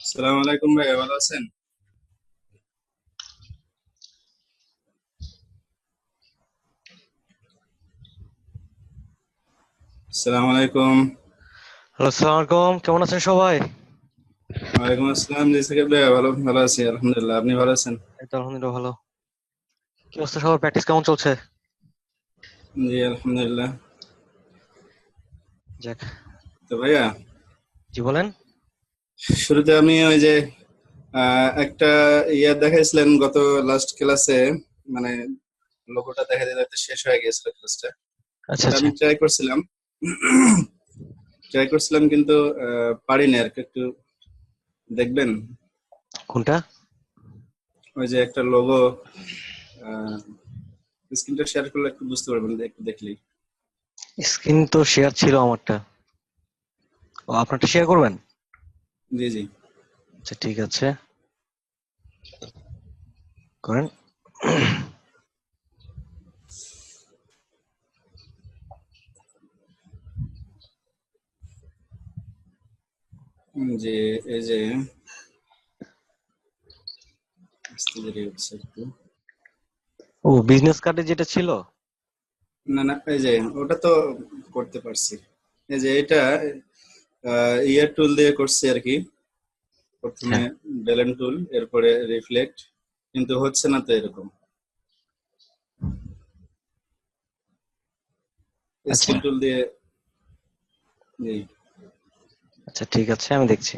আসসালামু আলাইকুম ভাই, ভালো আছেন? আসসালামু আলাইকুম। হ্যালো, আসসালামু আলাইকুম। কেমন আছেন সবাই? ওয়ালাইকুম আসসালাম। জি সাকিব ভাই, ভালো ভালো আছি আলহামদুলিল্লাহ। আপনি ভালো আছেন? এই তো আলহামদুলিল্লাহ ভালো। কি অবস্থা সবার? প্র্যাকটিস কেমন চলছে? জি আলহামদুলিল্লাহ। যাক। তো ভাইয়া, জি বলেন। শুরুতে আমি ওই যে একটা দেখাইছিলেন গত লাস্ট ক্লাসে, মানে লোগোটা দেখা দিতে দিতে শেষ হয়ে গিয়েছিল ক্লাসটা। আচ্ছা ওটা আচ্ছা। আমি ট্রাই করছিলাম কিন্তু পারিনি আর কি। একটু দেখবেন? কোনটা? ওই যে একটা লোগো, স্ক্রিনটা শেয়ার করলে একটু বুঝতে পারবেন, একটু দেখলেই। স্ক্রিন তো শেয়ার ছিল আমারটা। ও, আপনারটা শেয়ার করবেন? জি জি। আচ্ছা ঠিক আছে, করেন। যে এই যে আসতে দেরি হচ্ছে একটু। ও, বিজনেস কার্ডে যেটা ছিল। না না, এই যে ওটা তো করতে পারছি। এই যে এটা ইয়ার টুল দিয়ে করছি আর কি। প্রথমে হ্যাঁ। বেলেন টুল, এরপরে রিফ্লেক্ট, কিন্তু হচ্ছে না তো এরকম। আচ্ছা স্কেল টুল দিয়ে। জি। আচ্ছা, ঠিক আছে, আমি দেখছি।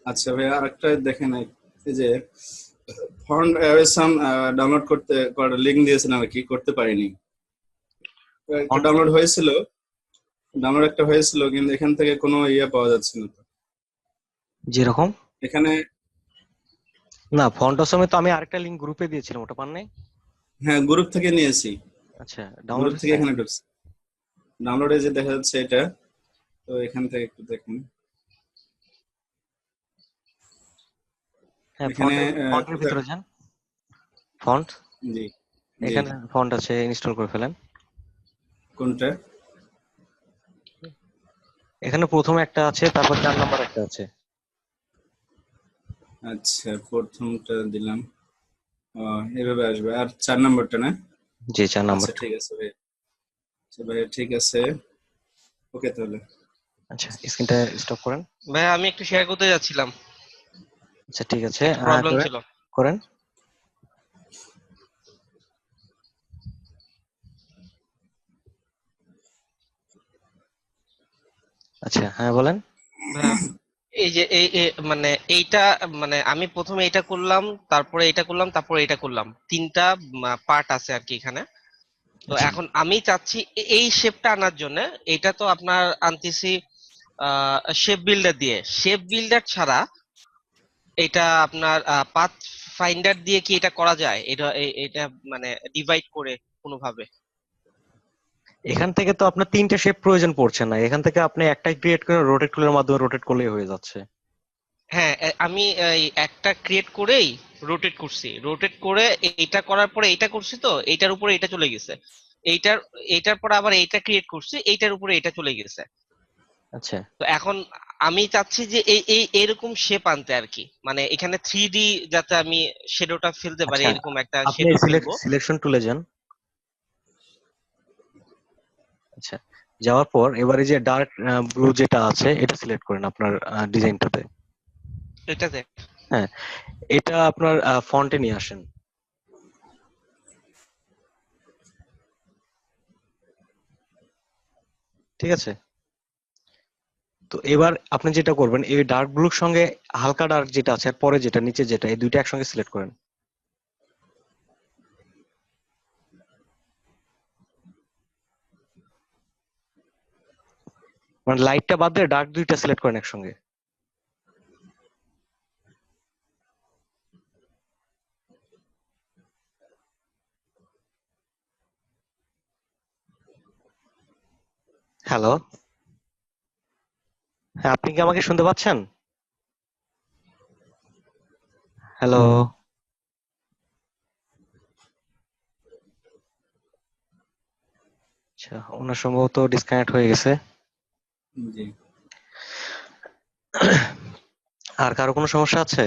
আচ্ছা ভাই, আরেকটা দেখেন। এই যে ফন্ট অ্যাওয়েসাম ডাউনলোড করতে লিঙ্ক দিয়েছেন আর কি, করতে পারিনি। একটা ফন্ট ডাউনলোড একটা হয়েছিল, কিন্তু এখান থেকে কোনো পাওয়া যাচ্ছে না তো যেরকম। এখানে। না, ফন্ট অসমে তো আমি আরেকটা লিংক গ্রুপে দিয়েছিলাম, ওটা পান নাই? হ্যাঁ, গ্রুপ থেকে নিয়েছি। আচ্ছা, ডাউনলোড গ্রুপ থেকে হয়েছে। এখানে ঢুকছে। ডাউনলোডে যে দেখা যাচ্ছে এটা, তো এখান থেকে একটু দেখুন। হ্যাঁ, এখানে ফন্টের ফন্টের কোথায়? ভিতরে যান। ফন্ট। জি জি। এখানে ফন্ট আছে, ইনস্টল করে ফেলেন। কোনটা? এখানে প্রথমে একটা আছে, তারপর 4 নাম্বার একটা আছে। আচ্ছা, প্রথমটা দিলাম। এভাবে আসবে, আর 4 নম্বরটা না? জি, 4 নাম্বার। আচ্ছা ঠিক আছে ভাই। আচ্ছা ভাই, ঠিক আছে। ওকে তাহলে। আচ্ছা, স্ক্রিনটা স্টপ করেন। ভাই আমি একটু শেয়ার করতে যাচ্ছিলাম, আচ্ছা ঠিক আছে, একটু প্রবলেম করেন ছিল। করেন। আচ্ছা, হ্যাঁ বলেন। ভাইয়া, এই যে মানে এইটা, মানে আমি প্রথমে এটা করলাম, তারপরে এটা করলাম, তারপরে এটা করলাম, তিনটা পার্ট আছে আর কি এখানে। তো আচ্ছা, এখন আমি চাচ্ছি এই শেপটা আনার জন্য। এটা তো আপনার আনতেছি শেপ বিল্ডার দিয়ে। শেপ বিল্ডার ছাড়া এটা আপনার পাথ ফাইন্ডার দিয়ে কি এটা করা যায়? এটা মানে ডিভাইড করে কোনোভাবে? এখান থেকে তো আপনার 3টে শেপ প্রয়োজন পড়ছে না, এখান থেকে আপনি একটাই ক্রিয়েট করে রোটেট টুলের মাধ্যমে রোটেট করলেই হয়ে যাচ্ছে। হ্যাঁ, আমি এই একটা ক্রিয়েট করেই রোটেট করছি। রোটেট করে এইটা করার পরে এইটা করছি, তো এইটার উপরে এটা চলে গেছে। এইটার এইটার পরে আবার এইটা ক্রিয়েট করছি, এইটার উপরে এটা চলে গেছে। আচ্ছা তো এখন আমি চাচ্ছি যে এই এই এরকম শেপ আনতে আর কি, মানে এখানে 3D যাতে আমি শেডোটা ফেলতে পারি, আচ্ছা, এরকম একটা আপনি শেডো ফেলবো। সিলেকশন টুলে যান। আচ্ছা, যাওয়ার পর এবারে যে ডার্ক ব্লু যেটা আছে এটা সিলেক্ট করেন আপনার ডিজাইনটাতে। এটাতে হ্যাঁ, এটা আপনার ফন্টে নিয়ে আসেন। ঠিক আছে। তো এবার আপনি যেটা করবেন, এই ডার্ক ব্লুর সঙ্গে হালকা ডার্ক যেটা আছে আর পরে যেটা নিচে যেটা, এই দুইটা একসঙ্গে সিলেক্ট করেন। মানে লাইটটা বাদ দিয়ে ডার্ক দুইটা সিলেক্ট করেন একসঙ্গে। হ্যালো। হ্যাঁ, আপনি কি আমাকে শুনতে পাচ্ছেন? হ্যালো। আচ্ছা, ওনার সম্ভবত ডিসকানেক্ট হয়ে গেছে। জি। আর কারো কোনো সমস্যা আছে?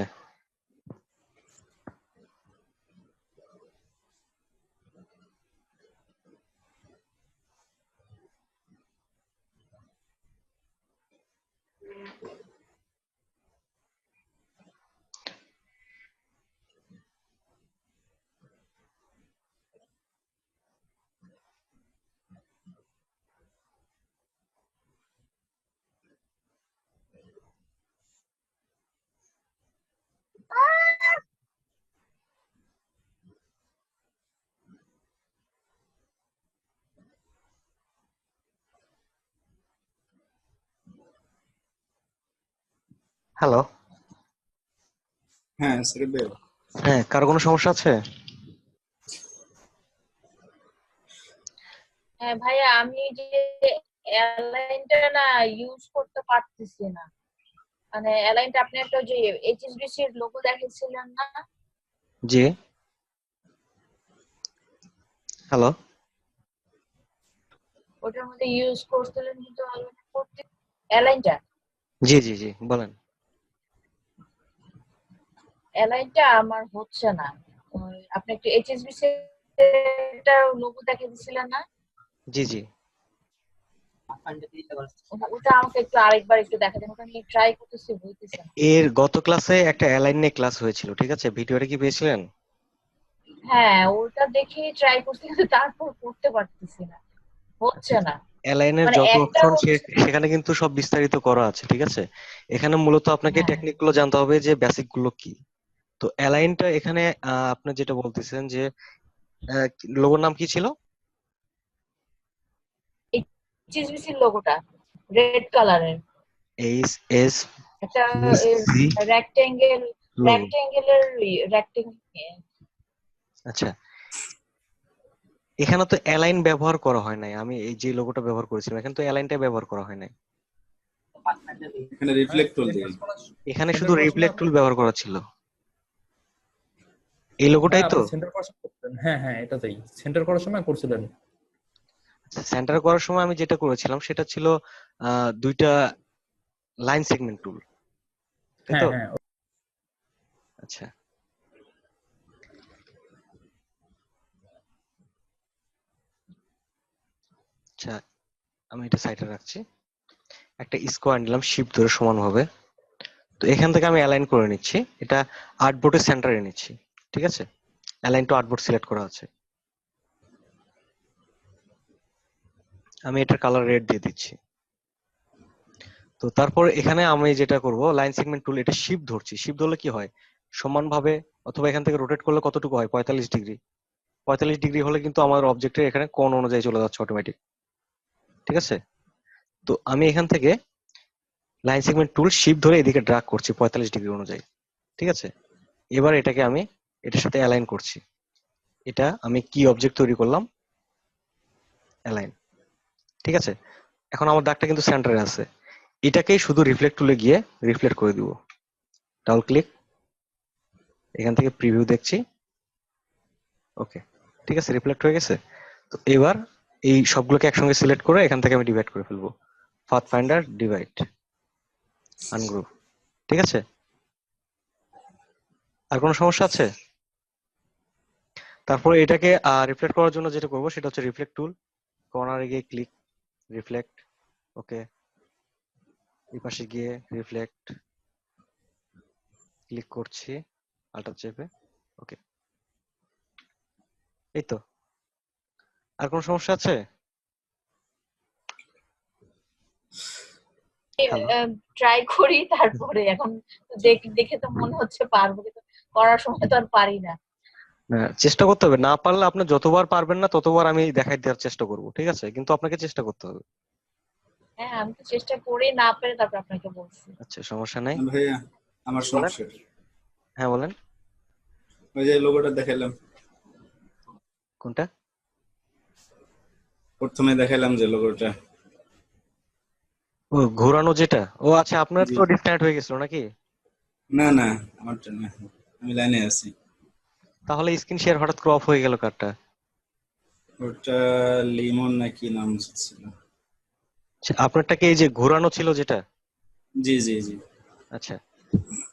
হ্যালো। হ্যাঁ সাকিব ভাই। হ্যাঁ, কারো কোনো সমস্যা আছে? হ্যাঁ ভাইয়া, আমি যে অ্যালাইনটা না ইউজ করতে পারতেছি না। মানে অ্যালাইনটা আপনি একটা যে এইচএসবিসি এর লোগো দেখিয়েছিলেন না, জি। হ্যালো। ওটার মধ্যে ইউজ করছিলেন কিন্তু অ্যালাইনটা জি জি জি, বলেন। অ্যালাইনটা আমার হচ্ছে না। আপনি একটু এইচএসবিসি একটা লোগো দেখিয়ে দিয়েছিলেন না, জি জি। ওটা আমাকে একটু আরেকবার একটু দেখা দেন। ওটা আমি ট্রাই করতেছি, বলতেছি না। এর গত ক্লাসে একটা অ্যালাইন নিয়ে ক্লাস হয়েছিল, ঠিক আছে? ভিডিওটা কি পেয়েছিলেন? হ্যাঁ, ওটা দেখে ট্রাই করছি কিন্তু তারপর করতে পারতেছি না, হচ্ছে না। অ্যালাইনের মানে যত একটা অপশন হচ্ছে, সেখানে কিন্তু সব বিস্তারিত করা আছে, ঠিক আছে? এখানে মূলত আপনাকে হ্যাঁ টেকনিক গুলো জানতে হবে যে বেসিক গুলো কি। তো অ্যালাইনটা এখানে আপনি যেটা বলতেছেন যে লোগোর নাম কি ছিল? এইচএসবিসি লোগোটা রেড কালারের এইচ এস একটা সি রেক্টেঙ্গেল, লোগো। রেক্টেঙ্গেলের রেক্টেঙ্গেল। আচ্ছা, এখানে তো অ্যালাইন ব্যবহার করা হয় নাই। আমি এই যে লোগোটা ব্যবহার করেছিলাম এখানে তো অ্যালাইনটা ব্যবহার করা হয় নাই। এখানে রিফ্লেক্ট টুল দিই। এখানে শুধু রিফ্লেক্ট টুল ব্যবহার করা ছিল। এই লোগোটাই তো। সেন্টার করার সময় করছিলেন। হ্যাঁ হ্যাঁ, এটাতেই সেন্টার করার সময় করছিলেন। সেন্টার করার সময় আমি যেটা করেছিলাম সেটা ছিল দুইটা লাইন সেগমেন্ট টুল, তাই হ্যাঁ তো? হ্যাঁ, আচ্ছা আচ্ছা, আমি এটা সাইডে রাখছি। একটা স্কোয়ার নিলাম শিফট ধরে সমানভাবে। তো এখান থেকে আমি অ্যালাইন করে নিচ্ছি, এটা আর্টবোর্ডের সেন্টারে নিচ্ছি, ঠিক আছে? অ্যালাইন টু আর্টবোর্ড সিলেক্ট করা আছে। আমি এটার কালার রেড দিয়ে দিচ্ছি। তো তারপর এখানে আমি যেটা করব, লাইন সেগমেন্ট টুল এটা শিফট ধরছি। শিফট ধরলে কি হয়, সমানভাবে অথবা এখান থেকে রোটেট করলে কতটুকু হয়, 45 ডিগ্রি। 45 ডিগ্রি হলে কিন্তু আমার অবজেক্টের এখানে কোণ অনুযায়ী চলে যাচ্ছে অটোমেটিক, ঠিক আছে? তো আমি এখান থেকে লাইন সেগমেন্ট টুল শিফট ধরে এদিকে ড্রাগ করছি 45 ডিগ্রি অনুযায়ী, ঠিক আছে? এবার এটাকে আমি এটার সাথে অ্যালাইন করছি। এটা আমি কি অবজেক্ট তৈরি করলাম, অ্যালাইন, ঠিক আছে? এখন আমার দাগটা কিন্তু সেন্টারে আছে। এটাকেই শুধু রিফ্লেক্ট টুলে গিয়ে রিফ্লেক্ট করে দিব। ডাবল ক্লিক, এখান থেকে প্রিভিউ দেখছি। ওকে, ঠিক আছে, রিফ্লেক্ট হয়ে গেছে। তো এবার এই সবগুলোকে একসঙ্গে সিলেক্ট করে এখান থেকে আমি ডিভাইড করে ফেলবো। পাথ ফাইন্ডার, ডিভাইড, আনগ্রুপ, ঠিক আছে? আর কোনো সমস্যা আছে? তারপর এটাকে রিফ্লেক্ট করার জন্য যেটা করবো সেটা হচ্ছে রিফ্লেক্ট টুল, কর্নারে গিয়ে ক্লিক, রিফ্লেক্ট, ওকে। এই পাশে গিয়ে রিফ্লেক্ট, ক্লিক করছি আল্টার চেপে, ওকে। এই তো। আর কোনো সমস্যা আছে? হ্যালো। ট্রাই করি, তারপরে এখন দেখে তো মনে হচ্ছে পারবো, কিন্তু করার সময় তো আর পারি না। চেষ্টা করতে হবে, না পারলে আপনি যতবার পারবেন না ততবার আমি দেখাই দেওয়ার চেষ্টা করব, ঠিক আছে? কিন্তু আপনাকে চেষ্টা করতে হবে। হ্যাঁ, আমি তো চেষ্টা করি, না পেরে তারপর আপনাকে বলছি। আচ্ছা, সমস্যা নাই। ভাইয়া আমার বলেন। সমস্যা হ্যাঁ বলেন। ওই যে লোগোটা দেখাইলাম, কোনটা? প্রথমে দেখাইলাম যে লোগোটা। ও ঘোরানো যেটা? ও আচ্ছা, আপনার জি। তো ডিসকানেক্ট হয়ে গেছিল নাকি? না না, আমারটা না, আমি লাইনে আছি। তাহলে স্ক্রিন শেয়ার হঠাৎ করে অফ হয়ে গেল কারটা? ওটা লিমন নাকি নাম ছিল। আচ্ছা, আপনারটাকে এই যে ঘোরানো ছিল যেটা? জি জি জি। আচ্ছা,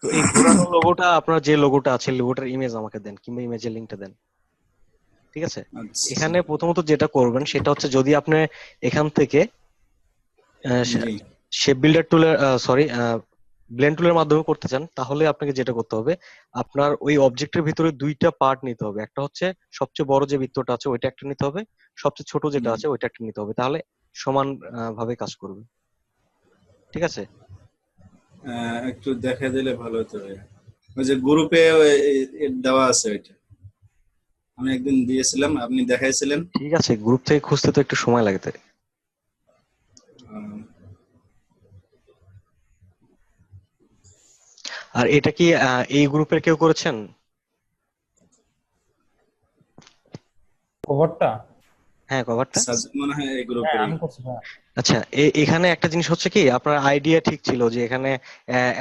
তো এই ঘোরানো লোগোটা, আপনার যে লোগোটা আছে লোগোটার ইমেজ আমাকে দেন, কিংবা ইমেজের লিঙ্কটা দেন, ঠিক আছে? আচ্ছা। এখানে প্রথমত যেটা করবেন সেটা হচ্ছে, যদি আপনি এখান থেকে জি শেপ বিল্ডার টুলের ব্লেন্ড টুলের মাধ্যমে করতে চান, তাহলে আপনাকে যেটা করতে হবে, আপনার ওই অবজেক্টের ভিতরে দুইটা পার্ট নিতে হবে। একটা হচ্ছে সবচেয়ে বড় যে বৃত্তটা আছে ওইটা একটা নিতে হবে, সবচেয়ে ছোট যেটা আছে ওইটা একটা নিতে হবে, তাহলে সমান ভাবে কাজ করবে, ঠিক আছে? একটু দেখা দিলে ভালো হতো ভাইয়া। ওই যে গ্রুপে দেওয়া আছে ওইটা, আমি একদিন দিয়েছিলাম, আপনি দেখাইছিলেন। ঠিক আছে, গ্রুপ থেকে খুঁজতে তো একটু সময় লাগতে। আহ, আর এটা কি এই গ্রুপের কেউ করেছেন? কভারটা? হ্যাঁ, কভারটা। সাজেদ মনে হয় এই হ্যাঁ গ্রুপেরই। আমি করছি, হ্যাঁ। আচ্ছা, এখানে একটা জিনিস হচ্ছে কি, আপনার আইডিয়া ঠিক ছিল যে এখানে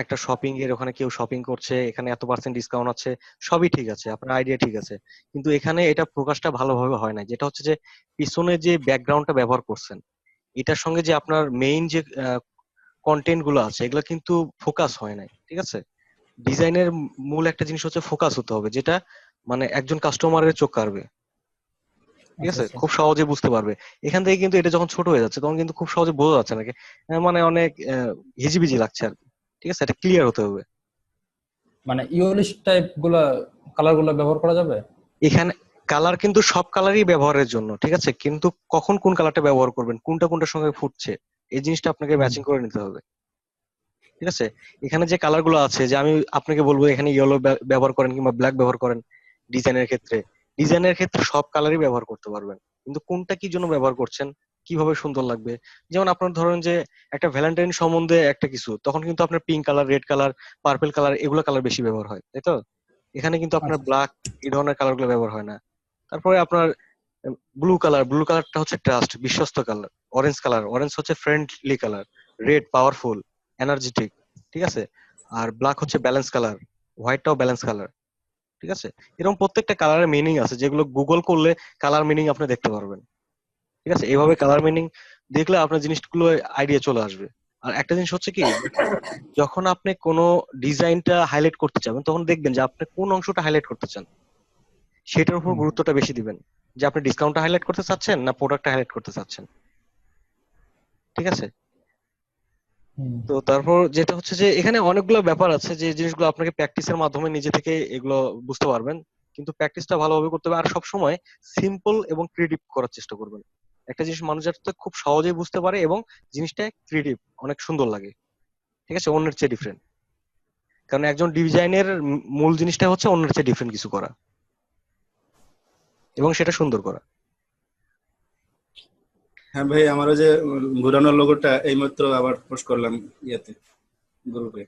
একটা শপিং এর, ওখানে কেউ শপিং করছে, এখানে এত পার্সেন্ট ডিসকাউন্ট আছে, সবই ঠিক আছে, আপনার আইডিয়া ঠিক আছে, কিন্তু এখানে এটা প্রকাশটা ভালোভাবে হয় না। যেটা হচ্ছে যে পিছনে যে ব্যাকগ্রাউন্ডটা ব্যবহার করছেন, এটার সঙ্গে যে আপনার মেইন যে কন্টেন্ট গুলো আছে এগুলো কিন্তু ফোকাস হয় নাই, ঠিক আছে? ডিজাইনের মূল একটা জিনিস হচ্ছে ফোকাস হতে হবে, যেটা মানে একজন কাস্টমারের চোখ কাড়বে, ঠিক আচ্ছা আছে, আচ্ছা। খুব সহজে বুঝতে পারবে। এখান থেকে কিন্তু এটা যখন ছোট হয়ে যাচ্ছে তখন কিন্তু খুব সহজে বোঝা যাচ্ছে নাকি, মানে অনেক হিজিবিজি লাগছে আর কি, ঠিক আছে? এটা ক্লিয়ার হতে হবে। মানে ইয়োলিশ টাইপ গুলা, কালার গুলা ব্যবহার করা যাবে? এখানে কালার কিন্তু সব কালারই ব্যবহারের জন্য, ঠিক আছে, কিন্তু কখন কোন কালারটা ব্যবহার করবেন, কোনটা কোনটার সঙ্গে ফুটছে, এই জিনিসটা আপনাকে হুম। ম্যাচিং করে নিতে হবে, ঠিক আছে? এখানে যে কালার গুলো আছে, যে আমি আপনাকে বলবো এখানে ইয়েলো ব্যবহার করেন কিংবা ব্ল্যাক ব্যবহার করেন, ডিজাইনের ক্ষেত্রে, ডিজাইনের ক্ষেত্রে সব কালারই ব্যবহার করতে পারবেন, কিন্তু কোনটা কি জন্য ব্যবহার করছেন, কিভাবে সুন্দর লাগবে। যেমন আপনার ধরেন যে একটা ভ্যালেন্টাইন সম্বন্ধে একটা কিছু, তখন কিন্তু আপনার pink colour, red colour, purple colour, এগুলো কালার বেশি ব্যবহার হয়, তাই তো? এখানে কিন্তু আপনার আচ্ছা ব্ল্যাক, এই ধরনের কালার গুলো ব্যবহার হয় না। তারপরে আপনার ব্লু কালার, ব্লু কালারটা হচ্ছে ট্রাস্ট, বিশ্বস্ত কালার। অরেঞ্জ কালার, অরেঞ্জ হচ্ছে friendly colour. Red powerful, energetic, ঠিক আছে? আর ব্ল্যাক হচ্ছে ব্যালেন্স কালার, হোয়াইটটাও ব্যালেন্স কালার, ঠিক আছে? এরকম প্রত্যেকটা কালারের মিনিং আছে, যেগুলো গুগল করলে কালার মিনিং আপনি দেখতে পারবেন, ঠিক আছে? এইভাবে কালার মিনিং দেখলে আপনার জিনিসগুলো আইডিয়া চলে আসবে। আর একটা জিনিস হচ্ছে কি, যখন আপনি কোনো ডিজাইনটা হাইলাইট করতে চাবেন তখন দেখবেন যে আপনি কোন অংশটা হাইলাইট করতে চান, সেটার উপর হুম গুরুত্বটা বেশি দিবেন, যে আপনি ডিসকাউন্টটা হাইলাইট করতে চাচ্ছেন না প্রোডাক্টটা হাইলাইট করতে চাচ্ছেন, ঠিক আছে? হুম। তো তারপর যেটা হচ্ছে যে এখানে অনেকগুলো ব্যাপার আছে, যে জিনিসগুলো আপনাকে প্র্যাকটিসের মাধ্যমে নিজে থেকে এগুলো বুঝতে পারবেন, কিন্তু প্র্যাকটিসটা ভালোভাবে করতে হবে। আর সবসময় সিম্পল এবং ক্রিয়েটিভ করার চেষ্টা করবেন। একটা জিনিস মানুষ যাতে খুব সহজেই বুঝতে পারে এবং জিনিসটা ক্রিয়েটিভ, অনেক সুন্দর লাগে, ঠিক আছে, অন্যের চেয়ে ডিফারেন্ট। কারণ একজন ডিজাইনের মূল জিনিসটা হচ্ছে অন্যের চেয়ে ডিফারেন্ট কিছু করা এবং সেটা সুন্দর করা। হ্যাঁ ভাই, আমার ওই যে ঘুরানো লোগোটা এইমাত্র আবার পোস্ট করলাম ইয়েতে, গ্রুপে।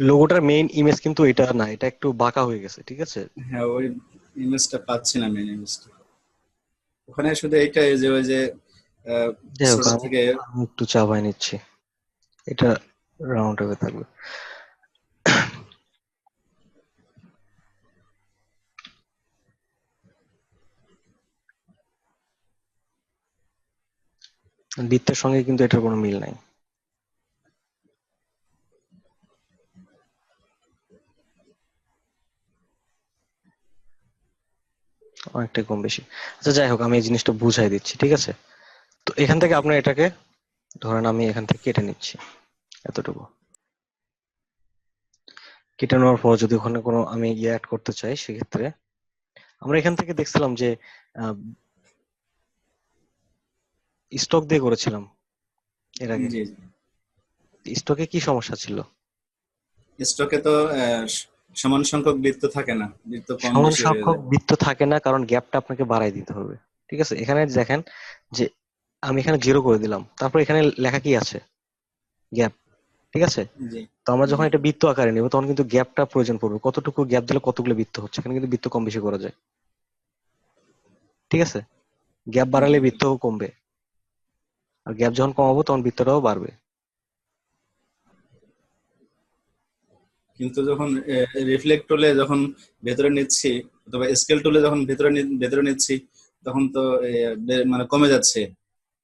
লোগোটার মেইন ইমেজ কিন্তু এটা না, এটা একটু বাঁকা হয়ে গেছে, ঠিক আছে? হ্যাঁ, ওই ইমেজটা পাচ্ছি না, মেন ইমেজটা। ওখানে শুধু এইটাই যে ওই যে যাই হোক, ছোট আমি থেকে। আমি একটু চাপাই নিচ্ছি, এটা রাউন্ড হয়ে থাকবে। বৃত্তের সঙ্গে কিন্তু এটার কোনো মিল নাই। অনেকটাই কম বেশি। আচ্ছা যাই হোক, আমি এই জিনিসটা বুঝাই দিচ্ছি, ঠিক আছে? তো এখান থেকে আপনার এটাকে ধরেন, আমি এখান থেকে কেটে নিচ্ছি এতটুকু। কেটে নেওয়ার পর যদি ওখানে কোনো আমি অ্যাড করতে চাই, সেক্ষেত্রে আমরা এখান থেকে দেখছিলাম যে স্টক দিয়ে করেছিলাম এর আগে। জি, স্টকে কি সমস্যা ছিল? স্টকে তো সমান সংখ্যক বৃত্ত থাকে না, বৃত্ত কম সমান বেশি হয়ে সংখ্যক যায়। বৃত্ত থাকে না, কারণ গ্যাপটা আপনাকে বাড়াই দিতে হবে, ঠিক আছে? এখানে দেখেন যে আমি এখানে 0 করে দিলাম, তারপর এখানে লেখা কি আছে, গ্যাপ, ঠিক আছে? জি তো আমরা জি। যখন এটা বৃত্ত আকারে নেব তখন কিন্তু গ্যাপটা প্রয়োজন পড়বে, কতটুকু গ্যাপ দিলে কতগুলো বৃত্ত হচ্ছে, এখানে কিন্তু বৃত্ত কম বেশি করা যায়, ঠিক আছে? গ্যাপ বাড়ালে বৃত্ত কমবে, আর গ্যাপ যখন কমাবো তখন বৃত্তটাও বাড়বে। কিন্তু যখন রিফ্লেক্ট টুলে যখন ভেতরে নিচ্ছি, অথবা স্কেল টুলে যখন ভেতরে ভেতরে নিচ্ছি, তখন তো মানে কমে যাচ্ছে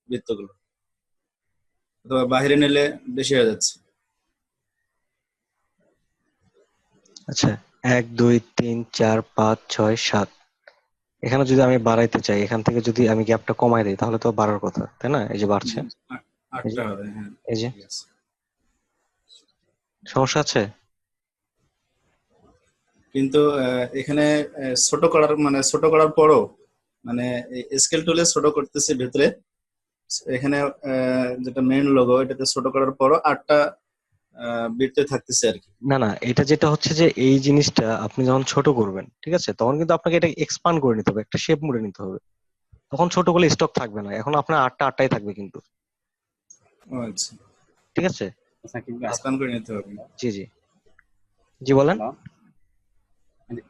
বৃত্তগুলো, অথবা বাইরে নিলে বেশি হয়ে যাচ্ছে। আচ্ছা, 1 2 3 4 5 6 7, এখানে যদি আমি বাড়াইতে চাই, এখান থেকে যদি আমি গ্যাপটা কমাই দিই তাহলে তো বাড়ার কথা, তাই না? এই যে বাড়ছে, আ- এই যে 8টা হবে, হ্যাঁ এই যে ঠিক আছে। সমস্যা আছে। কিন্তু এখানে ছোট করার পরও মানে স্কেল টুলে ছোট করতেছি ভেতরে, এখানে যেটা মেইন লোগো এটাতে ছোট করার পরও 8টা বৃত্তে থাকতেছে আর কি। না না, এটা যেটা হচ্ছে যে এই জিনিসটা আপনি যখন ছোট করবেন, ঠিক আছে, তখন কিন্তু আপনাকে এটা এক্সপান্ড করে নিতে হবে, একটা শেপ মুড়ে নিতে হবে। তখন ছোট করলে স্টক থাকবে না, এখন আপনার 8টা 8টাই থাকবে কিন্তু। ও আচ্ছা, ঠিক আছে। সাকিব ভাই, এক্সপ্যান্ড করে নিতে হবে। জি জি জি বলেন। হ্যালো, মানে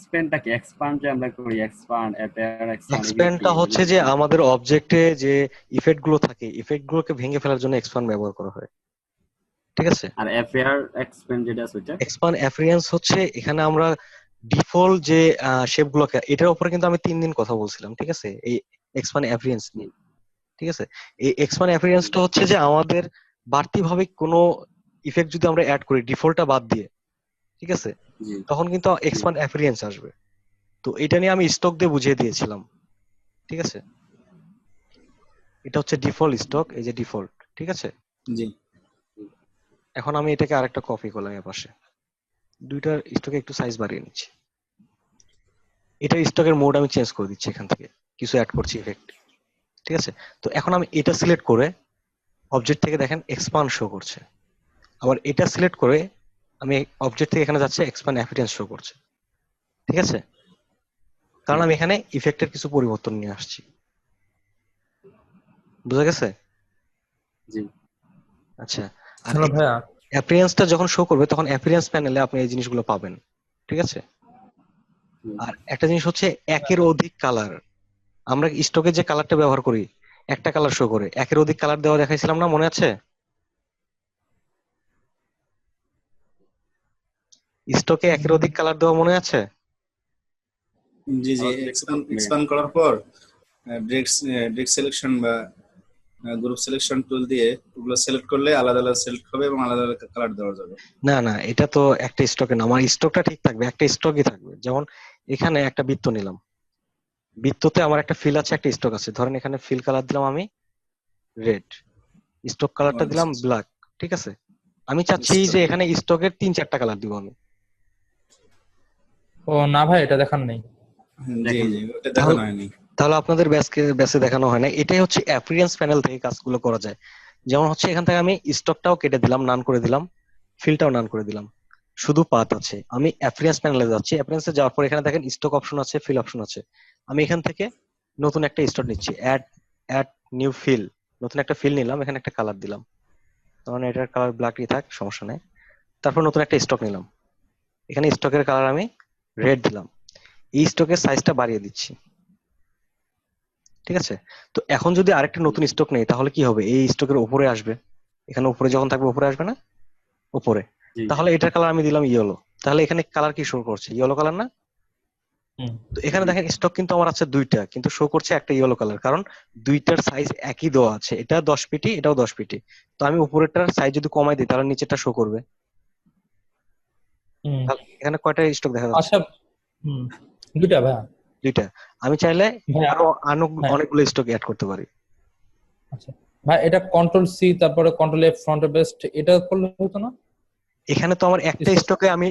স্পেনটা কি এক্সপান্ড যে আমরা করি, এক্সপান্ড অ্যাপেয়ার এক্সপান্ড, এগুলো কি এক্সপ্যান্ডটা হচ্ছে যে আমাদের অবজেক্টে যে ইফেক্ট গুলো থাকে, ইফেক্ট গুলোকে ভেঙে ফেলার জন্য এক্সপ্যান্ড ব্যবহার করা হয়। ঠিক আছে। আর অ্যাপেয়ার এক্সপ্যান্ড যেটা আছে ওইটা? এক্সপ্যান্ড অ্যাপিয়ারেন্স হচ্ছে এখানে আমরা ডিফল্ট যে শেপ গুলোকে, এটার উপরে কিন্তু আমি 3 দিন কথা বলছিলাম, ঠিক আছে, এই এক্সপ্যান্ড অ্যাপিয়ারেন্স নিয়ে। ঠিক আছে। এই এক্সপ্যান্ড অ্যাপিয়ারেন্সটা হচ্ছে যে আমাদের বাড়তি ভাবে কোনো ইফেক্ট যদি আমরা অ্যাড করি ডিফল্টটা বাদ দিয়ে, ঠিক আছে, জি তখন কিন্তু এক্সপ্যান্ড অ্যাপিয়ারেন্স আসবে। তো এটা নিয়ে আমি স্টক দিয়ে বুঝিয়ে দিয়েছিলাম। ঠিক আছে। এটা হচ্ছে ডিফল্ট স্টক, এই যে ডিফল্ট। ঠিক আছে। জি এখন আমি এটাকে আরেকটা কপি করলাম এর পাশে, দুইটার স্টকে একটু সাইজ বাড়িয়ে নিচ্ছি। এটা স্টকের মোড আমি চেঞ্জ করে দিচ্ছি, এখান থেকে কিছু অ্যাড করছি ইফেক্ট। ঠিক আছে। তো এখন আমি এটা সিলেক্ট করে অবজেক্ট থেকে দেখেন এক্সপান্ড শো করছে, আবার এটা সিলেক্ট করে আমি অবজেক্ট থেকে এখানে যাচ্ছে এক্সপান্ড অ্যাপিয়ারেন্স শো করছে। ঠিক আছে। কারণ আমি এখানে ইফেক্টের কিছু পরিবর্তন নিয়ে আসছি। বুঝা গেছে? জি আচ্ছা। আর হ্যালো ভাইয়া, অ্যাপিয়ারেন্সটা যখন শো করবে তখন অ্যাপিয়ারেন্স প্যানেলে আপনি এই জিনিসগুলো পাবেন। ঠিক আছে। আর একটা জিনিস হচ্ছে একের অধিক কালার। আমরা স্টকে যে কালারটা ব্যবহার করি, একটা কালার শো করে, একের অধিক কালার দেওয়া দেখাইছিলাম না, মনে আছে? স্টকে একের অধিক কালার দেওয়া মনে আছে? জি জি, এক্সপ্যান্ড করার পর ড্রেক সিলেকশন বা গ্রুপ সিলেকশন টুল দিয়ে ওগুলো সিলেক্ট করলে আলাদা আলাদা সিলেক্ট হবে এবং আলাদা আলাদা কালার দেওয়া যাবে। না না, এটা তো একটা স্টকে না, আমার স্টকটা ঠিক থাকবে, একটা স্টকই থাকবে। যেমন এখানে একটা বৃত্ত নিলাম, বৃত্ততে আমার একটা ফিল আছে, একটা স্টক আছে। ধরেন এখানে ফিল কালার দিলাম আমি রেড, স্টক কালারটা দিলাম ব্ল্যাক। ঠিক আছে। আমি চাচ্ছি যে এখানে স্টকের 3-4টা কালার দিব আমি। ও না ভাই, এটা দেখার নেই। জি জি, ওটা দেখানো হয়নি। তাহলে আপনাদের ব্যাসে দেখানো হয় না। এটাই হচ্ছে অ্যাপিয়ারেন্স প্যানেল থেকে কাজগুলো করা যায়। যেমন হচ্ছে এখান থেকে আমি স্টকটাও কেটে দিলাম, নান করে দিলাম, ফিলটাও নান করে দিলাম, শুধু পাথ আছে। আমি অ্যাপিয়ারেন্স প্যানেলে যাচ্ছি, অ্যাপিয়ারেন্সে যাওয়ার পর এখানে দেখেন স্টক অপশন আছে, ফিল অপশন আছে। আমি এখান থেকে নতুন একটা স্টক নিচ্ছি, অ্যাড অ্যাড নিউ ফিল, নতুন একটা ফিল নিলাম, এখানে একটা কালার দিলাম, তখন এটার কালার ব্ল্যাকই থাক, সমস্যা নেই। তারপর নতুন একটা স্টক নিলাম, এখানে স্টকের কালার আমি রেড দিলাম, এই স্টকের সাইজটা বাড়িয়ে দিচ্ছি। ঠিক আছে। তো এখন যদি আরেকটা নতুন স্টক নেই তাহলে কি হবে? এই স্টকের উপরে আসবে, এখানে উপরে যখন থাকবে উপরে আসবে না, উপরে। তাহলে এটার কালার আমি দিলাম ইয়েলো, তাহলে এখানে কালার কি শো করছে? ইয়েলো কালার না? তো এখানে দেখেন স্টক কিন্তু আমার আছে দুইটা, কিন্তু শো করছে একটা ইয়েলো কালার, কারণ দুইটার সাইজ একই দেওয়া আছে, এটা 10 পিটি, এটাও 10 পিটি। তো আমি উপরেরটার সাইজ যদি কমাই দিই তাহলে নিচেরটা শো করবে। তাহলে এখানে কয়টা স্টক দেখা যাচ্ছে? আচ্ছা, দুইটা ভাইয়া। দুইটা। আমি চাইলে ভাইয়া, আরো হ্যাঁ। অনেকগুলো স্টক অ্যাড করতে পারি। আচ্ছা ভাই, এটা কন্ট্রোল সি তারপরে কন্ট্রোল এফ ফ্রন্ট বেস্ট, এটা করলে হতো না? এখানে তো আমার একটা স্টকে আমি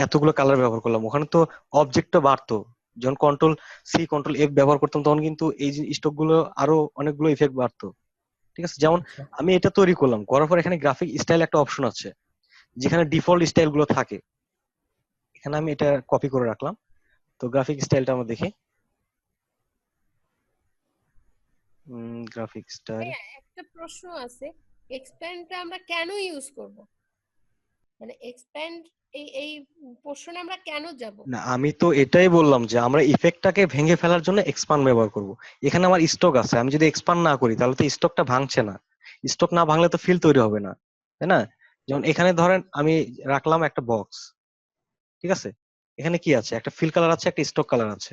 এতগুলো কালার ব্যবহার করলাম, ওখানে তো অবজেক্টটা বাড়তো। যখন কন্ট্রোল সি কন্ট্রোল এফ ব্যবহার করতাম তখন কিন্তু এই স্টক গুলো আরো অনেকগুলো ইফেক্ট বাড়তো। ঠিক আছে। যেমন আমি এটা তৈরি করলাম, করার পর এখানে গ্রাফিক স্টাইল একটা অপশন আছে যেখানে ডিফল্ট স্টাইল গুলো থাকে, এখানে আমি এটা কপি করে রাখলাম। তো গ্রাফিক স্টাইলটা আমরা দেখি, গ্রাফিক স্টাইল। একটা প্রশ্ন আছে, এক্সপ্যান্ডটা আমরা কেন ইউজ করব? মানে এক্সপ্যান্ড এই পোর্শনে আমরা কেন যাব? না, আমি তো এটাই বললাম যে আমরা ইফেক্টটাকে ভেঙে ফেলার জন্য এক্সপান্ড ব্যবহার করব। এখানে আমার স্টক আছে, আমি যদি এক্সপান্ড না করি তাহলে তো স্টকটা ভাঙছে না, স্টক না ভাঙলে তো ফিল তৈরি হবে না, তাই না? যেমন এখানে ধরেন আমি রাখলাম একটা বক্স, ঠিক আছে, এখানে কি আছে? একটা ফিল কালার আছে, একটা স্টক কালার আছে।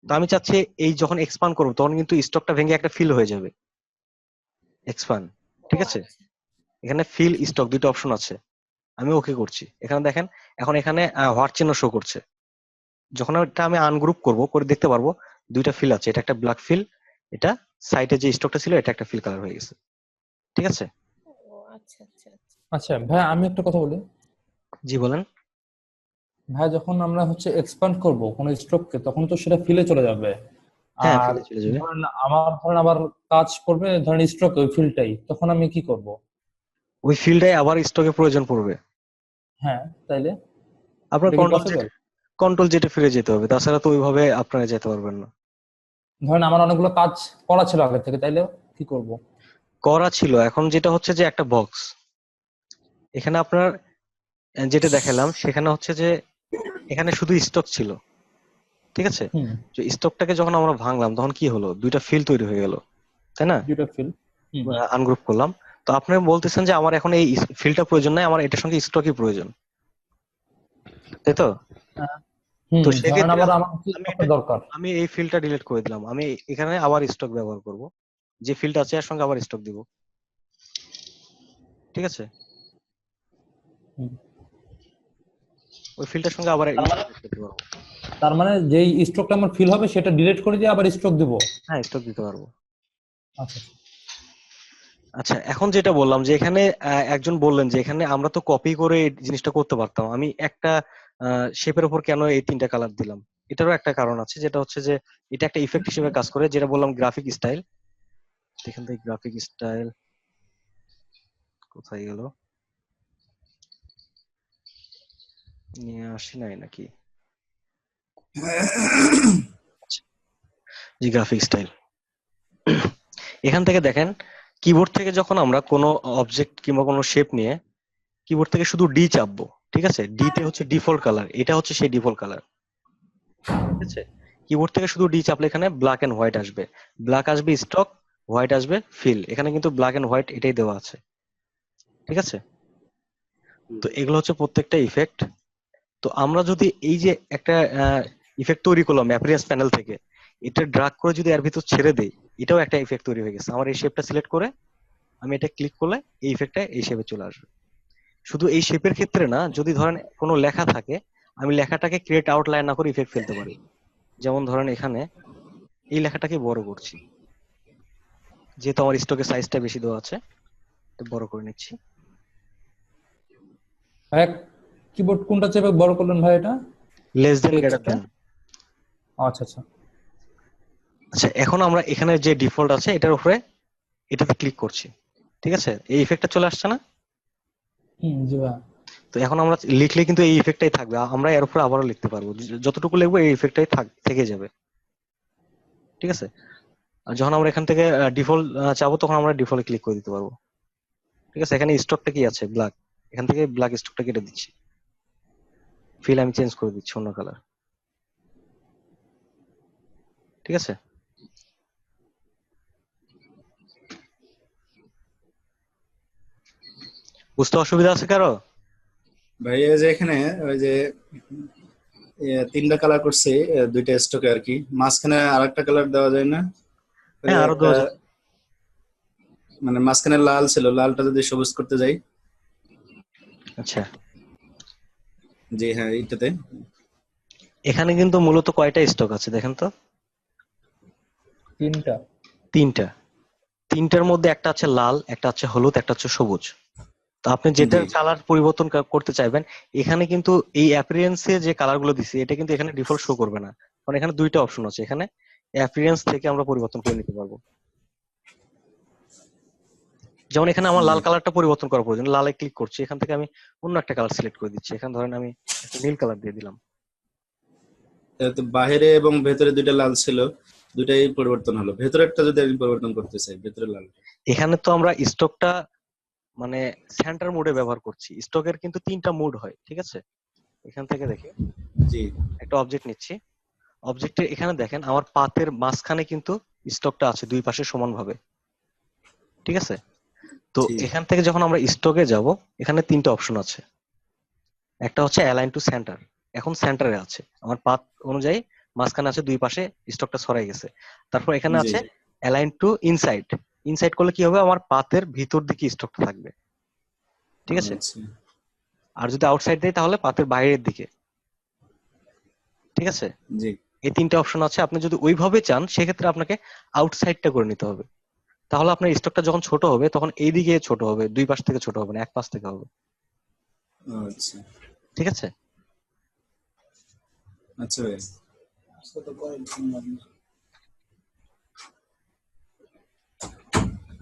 তো আমি চাচ্ছি এই যখন এক্সপান্ড করবো তখন কিন্তু স্টকটা ভেঙে একটা ফিল হয়ে যাবে, এক্সপান্ড। ঠিক ও আছে, আচ্ছা। এখানে ফিল স্টক দুটো অপশন আছে, আমি ওকে করছি। এখানে দেখেন এখন এখানে হোয়াট চিহ্ন শো করছে। যখন এটা আমি আনগ্রুপ করব করে দেখতে পারবো দুইটা ফিল আছে, এটা একটা ব্ল্যাক ফিল, এটা সাইডে যে স্টকটা ছিল এটা একটা ফিল কালার হয়ে গেছে। ঠিক আছে, ও আচ্ছা আচ্ছা আচ্ছা। আচ্ছা ভাই, আমি একটা কথা বলি। জি বলেন। ভাই যখন আমরা হচ্ছে এক্সপ্যান্ড করব কোনো স্ট্রোককে, তখন তো সেটা ফিলে চলে যাবে। হ্যাঁ, আর ফিলে চলে যাবে। ধরেন আবার কাজ করবে ধরেন স্ট্রোক ওই ফিলটাই, তখন আমি কি করব? ওই ফিল্ডে আবার স্টকে প্রয়োজন পড়বে, হ্যাঁ, তাইলে আপনার এটা কি পসিবল? কন্ট্রোল জেটে ফিরে যেতে হবে, তাছাড়া তো ওইভাবে আপনারা যেতে পারবেন না। ধরেন আমার অনেকগুলো কাজ করা ছিল আগে থেকে, তাইলে কি করব? করা ছিল, এখন যেটা হচ্ছে যে একটা বক্স এখানে আপনার যেটা দেখালাম সেখানে হচ্ছে যে এখানে শুধু স্টক ছিল। ঠিক আছে, হুম, যে স্টকটাকে যখন আমরা ভাঙলাম তখন কি হলো, দুইটা ফিল তৈরি হয়ে গেল, তাই না? দুটো ফিল। হুম আনগ্রুপ করলাম। তো আপনি বলতেছেন যে আমার এখন এই ফিলটা প্রয়োজন নাই, আমার এটার সঙ্গে স্টকই প্রয়োজন, তাই তো? হুম, তো ধরেন সেক্ষেত্রে আবার আমার কি আমি স্টকটা এটা দরকার? আমি এই ফিলটা ডিলিট করে দিলাম, আমি এখানে আবার স্টক ব্যবহার করব, যে ফিলটা আছে এর সঙ্গে আবার স্টক দিব। ঠিক আছে, হুম। ওই ফিলটার সঙ্গে আবার তার মানে স্টক দিতে পারবো। তার মানে যেই স্ট্রোকটা আমার ফিল হবে সেটা ডিলিট করে দিয়ে আবার স্ট্রোক দিব। হ্যাঁ, স্টক দিতে পারবো। আচ্ছা আচ্ছা। আচ্ছা, এখন যেটা বললাম যে এখানে একজন বললেন যে এখানে আমরা তো কপি করে এই জিনিসটা করতে পারতাম, আমি একটা শেপের উপর কেন এই তিনটা কালার দিলাম? এটারও একটা কারণ আছে, যেটা হচ্ছে যে এটা একটা ইফেক্ট হিসেবে কাজ করে, যেটা বললাম গ্রাফিক স্টাইল। এখান থেকে গ্রাফিক স্টাইল কোথায় গেল, নিয়ে আসি নাই নাকি? জি, গ্রাফিক স্টাইল। এখান থেকে দেখেন, কিবোর্ড থেকে যখন আমরা কোনো অবজেক্ট কিংবা কোনো শেপ নিয়ে কিবোর্ড থেকে শুধু ডি চাপবো, ঠিক আছে, ডি তে হচ্ছে ডিফল্ট কালার, এটা হচ্ছে সেই ডিফল্ট কালার। ঠিক আছে, কিবোর্ড থেকে শুধু ডি চাপলে এখানে ব্ল্যাক এন্ড হোয়াইট আসবে, ব্ল্যাক আসবে স্টক, হোয়াইট আসবে ফিল, এখানে কিন্তু ব্ল্যাক এন্ড হোয়াইট এটাই দেওয়া আছে। ঠিক আছে, তো এগুলো হচ্ছে প্রত্যেকটা ইফেক্ট। তো আমরা যদি এই যে একটা ইফেক্ট তৈরি করলাম অ্যাপিয়ারেন্স প্যানেল থেকে, এটা ড্রাগ করে যদি এর ভিতর ছেড়ে দেই, এটাও একটা ইফেক্ট তৈরি হয়ে গেছে। আমার এই শেপটা সিলেক্ট করে আমি এটা ক্লিক করলে এই ইফেক্টটা এই শেপে চলে আসবে। শুধু এই শেপের ক্ষেত্রে না, যদি ধরেন কোনো লেখা থাকে, আমি লেখাটাকে ক্রিয়েট আউটলাইন না করে ইফেক্ট ফেলতে পারি। যেমন ধরেন এখানে এই লেখাটাকে বড় করছি, যেহেতু আমার স্টকের সাইজটা বেশি দেওয়া আছে, তো বড় করে নিচ্ছি। ভাই কিবোর্ড কোনটা চেপে বড় করলেন ভাই? এটা লেস দেন গ্রেটার টেক্সটটা? দেন। আচ্ছা আচ্ছা। আচ্ছা, এখন আমরা এখানে যে ডিফল্ট আছে এটার উপরে এটাতে ক্লিক করছি। ঠিক আছে, এই ইফেক্টটা চলে আসছে না? হুম, জি ভাই। তো এখন আমরা লিখলে কিন্তু এই ইফেক্টটাই থাকবে, আমরা এর উপরে আবারও লিখতে পারবো, যতটুকু লিখবো এই ইফেক্টটাই থেকে যাবে। ঠিক আছে, আর যখন আমরা এখান থেকে ডিফল্ট চাবো তখন আমরা ডিফল্টে ক্লিক করে দিতে পারবো। ঠিক আছে, এখানে স্টকটা কি আছে, ব্ল্যাক, এখান থেকে ব্ল্যাক স্টকটা কেটে দিচ্ছি, ফিল আমি চেঞ্জ করে দিচ্ছি অন্য কালার। ঠিক আছে, বুঝতে অসুবিধা আছে কারো? ভাই এই যে এখানে ওই যে তিনটা কালার করছি, দুইটা স্টকে আর কি, মাঝখানে আরেকটা কালার দেওয়া যায় না? ওই হ্যাঁ, যে আরো একটা দেওয়া যায়। মানে মাঝখানে লাল ছিল, লালটা যদি সবুজ করতে যাই। আচ্ছা, জি হ্যাঁ, এইটাতে এখানে কিন্তু মূলত কয়টা স্টক আছে দেখেন তো? তিনটা। তিনটা। তিনটার মধ্যে একটা আছে লাল, একটা আছে হলুদ, একটা হচ্ছে সবুজ। তো আপনি যেটার জি কালার পরিবর্তন করতে চাইবেন, এখানে কিন্তু এই অ্যাপিয়ারেন্সে যে কালার গুলো দিছি এটা কিন্তু এখানে ডিফল্ট শো করবে না, কারণ এখানে দুইটা অপশন আছে, এখানে অ্যাপিয়ারেন্স থেকে আমরা পরিবর্তন করে নিতে পারবো। যেমন এখানে আমার লাল কালারটা পরিবর্তন করা প্রয়োজন, লালে ক্লিক করছি, এখান থেকে আমি অন্য একটা কালার সিলেক্ট করে দিচ্ছি, এখানে ধরেন আমি একটা নীল কালার দিয়ে দিলাম। তো বাইরে এবং ভেতরে দুইটা লাল ছিল, দুইটাই পরিবর্তন হলো। ভেতরেরটা যদি আমি পরিবর্তন করতে চাই, ভেতরে লালটা। এখানে তো আমরা স্টকটা মানে সেন্টার মোডে ব্যবহার করছি, স্টকের কিন্তু তিনটা মোড হয়। ঠিক আছে, এখান থেকে দেখি জি একটা অবজেক্ট নিচ্ছি, অবজেক্টের এখানে দেখেন আমার পাতের মাঝখানে কিন্তু স্টকটা আছে দুই পাশে সমানভাবে। ঠিক আছে, তো জি এখান থেকে যখন আমরা স্টকে যাব, এখানে তিনটা অপশন আছে, একটা হচ্ছে অ্যালাইন টু সেন্টার, এখন সেন্টারে আছে, আমার পাথ অনুযায়ী মাঝখানে আছে, দুই পাশে স্টকটা ছড়াই গেছে। তারপর এখানে জি আছে জি অ্যালাইন টু ইনসাইড। ইনসাইড করলে কি হবে, আমার পাতের ভিতর দিকে স্টকটা থাকবে, ঠিক আছে। আচ্ছা আর যদি আউটসাইড দেয় তাহলে পাতের বাইরের দিকে, ঠিক আছে। জি এই তিনটে অপশন আছে, আপনি যদি ওইভাবে চান সেক্ষেত্রে আপনাকে আউটসাইডটা করে নিতে হবে। তাহলে আপনার স্টকটা যখন ছোট হবে তখন এই দিকে ছোট হবে, দুই পাশ থেকে ছোট হবে না, এক পাশ থেকে হবে, আচ্ছা ঠিক আছে। আচ্ছা ভাই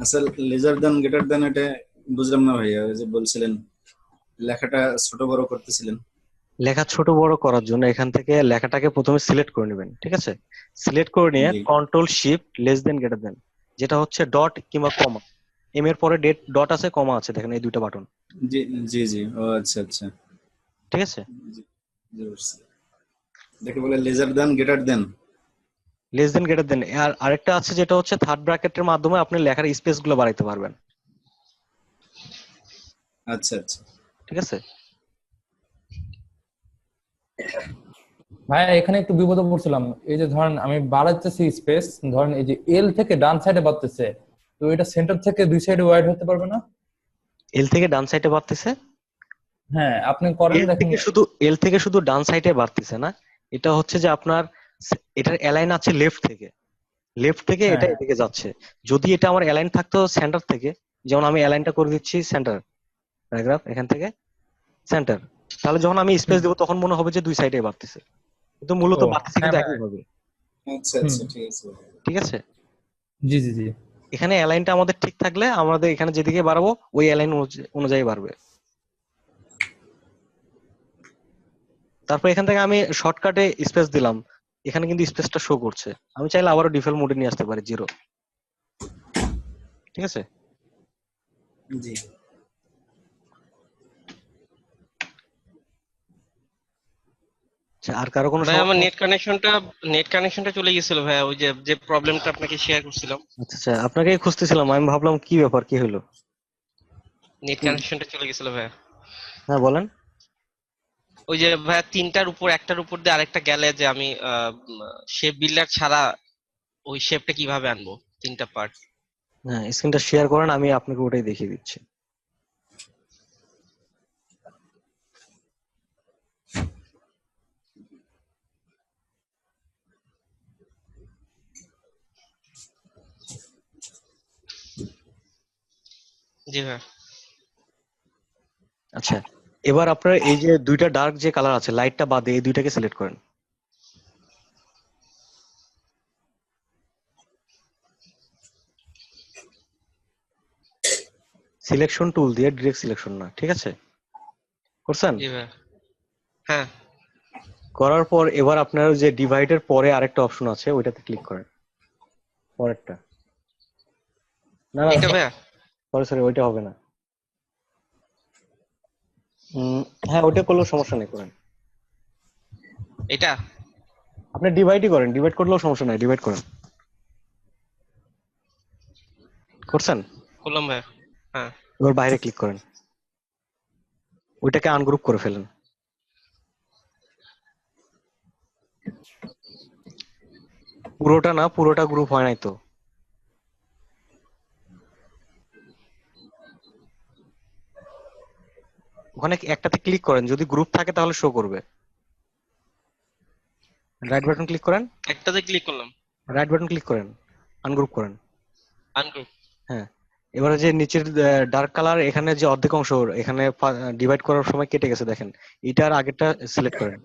আচ্ছা লেজার দেন গেটার দেন এটা বুঝলাম না ভাইয়া, ওই যে বলছিলেন লেখাটা ছোট বড় করতেছিলেন। লেখা ছোট বড় করার জন্য এখান থেকে লেখাটাকে প্রথমে সিলেক্ট করে নেবেন, ঠিক আছে। সিলেক্ট করে নিয়ে জি control shift less than greater দেন, যেটা হচ্ছে ডট কিংবা কমা, এম এর পরে ডট আছে, কমা আছে, দেখেন এই দুইটা বাটন, জি জি জি ও আচ্ছা আচ্ছা ঠিক আছে। জি জি বুঝছি। দেখে বলে lesser than greater than. Less than greater than. আর আরেকটা আছে যেটা হচ্ছে থার্ড ব্র্যাকেটের মাধ্যমে আপনি লেখার স্পেস গুলো বাড়াইতে পারবেন, আচ্ছা আচ্ছা ঠিক আছে। ভাইয়া এখানে একটু বিপদে পড়ছিলাম। এই যে ধরেন আমি বাড়াইতেছি স্পেস, ধরেন এই যে এল থেকে ডান সাইডে বাড়তেছে, তো এটা সেন্টার থেকে দুই সাইডে ওয়াইড হতে পারবে না? এল থেকে ডান সাইডে বাড়তেছে, হ্যাঁ আপনি করেন দেখেন। এল থেকে শুধু ডান সাইডে বাড়তেছে না, এটা হচ্ছে যে আপনার এটার অ্যালাইন আছে লেফট থেকে হ্যাঁ এটা হ্যাঁ এদিকে যাচ্ছে। যদি এটা আমার অ্যালাইন থাকতো সেন্টার থেকে, যেমন আমি অ্যালাইনটা করে দিচ্ছি সেন্টার প্যারাগ্রাফ এখান থেকে সেন্টার, তাহলে যখন আমি স্পেস হুম। দেবো তখন মনে হবে যে দুই সাইডে বাড়তেছে, কিন্তু মূলত ও বাড়তেছে হ্যাঁ কিন্তু ভাই। একই হবে, আচ্ছা হুম। আচ্ছা ঠিক আছে ঠিক আছে। জি জি জি। এখানে অ্যালাইনটা আমাদের ঠিক থাকলে আমাদের এখানে যেদিকে বাড়াবো ওই অ্যালাইন অনুযায়ী বাড়বে। তারপর এখান থেকে আমি শর্টকাটে স্পেস দিলাম, এখানে কিন্তু স্পেসটা শো করছে, আমি চাইলে আবারও ডিফল্ট মোডে নিয়ে আসতে পারি 0, ঠিক আছে। জি আচ্ছা, আর কারো কোনো ভাই আমার সমস্যা? নেট কানেকশনটা চলে গেছিল ভাই, ওই যে যে প্রবলেমটা আপনাকে শেয়ার করছিলাম, আচ্ছা আচ্ছা, আপনাকেই খুঁজতেছিলাম, আমি ভাবলাম কি ব্যাপার, কি হলো। নেট কানেকশনটা চলে গেছিল ভাই। হ্যাঁ বলেন। ওই যে ভাই তিনটার উপর একটার উপর দিয়ে আরেকটা গেলে যে আমি শেপ বিল্ডার ছাড়া ওই শেপটা কিভাবে আনবো, তিনটা পার্ট। হ্যাঁ স্ক্রিনটা শেয়ার করেন, আমি আপনাকে ওটাই দেখিয়ে দিচ্ছি। জি ভাই। আচ্ছা, এবার আপনার এই যে দুইটা ডার্ক যে কালার আছে, লাইটটা বাদে এই দুইটাকে সিলেক্ট করেন। সিলেকশন টুল দিয়ে, ডিরেক্ট সিলেকশন না, ঠিক আছে, করছেন। জি ভাই। হ্যাঁ করার পর এবার আপনার যে ডিভাইডের পরে আরেকটা অপশন আছে ওইটাতে ক্লিক করেন, পরেরটা। না না এটা ভাইয়া। সরি ওইটা হবে না। হ্যাঁ ওইটা করলেও সমস্যা নেই, করেন। এটা আপনি ডিভাইডই করেন, ডিভাইড করলেও সমস্যা নাই, ডিভাইড করেন। করছেন। করলাম ভাইয়া। হ্যাঁ এবার বাইরে ক্লিক করেন, ওইটাকে আনগ্রুপ করে ফেলেন। পুরোটা না, পুরোটা গ্রুপ হয় নাই তো। ওখানে একটাতে ক্লিক করেন, যদি গ্রুপ থাকে তাহলে শো করবে। রাইট বাটন ক্লিক করেন, একটাতে ক্লিক করলাম, রাইট বাটন ক্লিক করেন, আনগ্রুপ করেন। আনগ্রুপ। হ্যাঁ, এবারে যে নিচের ডার্ক কালার, এখানে যে অর্ধেক অংশ এখানে ডিভাইড করার সময় কেটে গেছে দেখেন, এটার আগেরটা সিলেক্ট করেন,